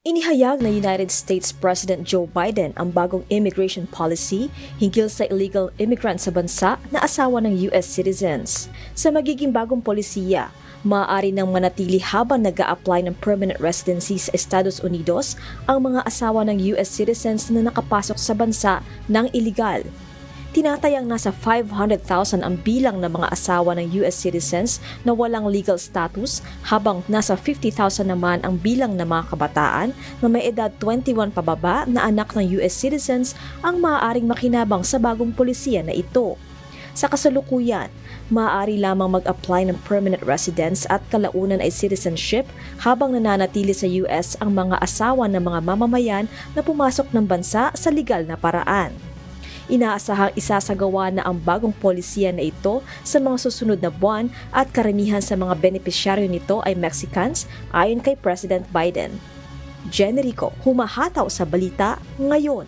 Inihayag na United States President Joe Biden ang bagong immigration policy hinggil sa illegal immigrant sa bansa na asawa ng US citizens. Sa magiging bagong polisiya, maaari nang manatili habang nag-a-apply ng permanent residency sa Estados Unidos ang mga asawa ng US citizens na nakapasok sa bansa ng iligal. Tinatayang nasa 500,000 ang bilang ng mga asawa ng US citizens na walang legal status habang nasa 50,000 naman ang bilang ng mga kabataan na may edad 21 pababa na anak ng US citizens ang maaaring makinabang sa bagong polisiya na ito. Sa kasalukuyan, maaari lamang mag-apply ng permanent residence at kalaunan ay citizenship habang nananatili sa US ang mga asawa ng mga mamamayan na pumasok ng bansa sa legal na paraan. Inaasahang isasagawa na ang bagong polisiya na ito sa mga susunod na buwan at karamihan sa mga benepisyaryo nito ay Mexicans ayon kay President Biden. Jenny Rico, humahataw sa balita ngayon.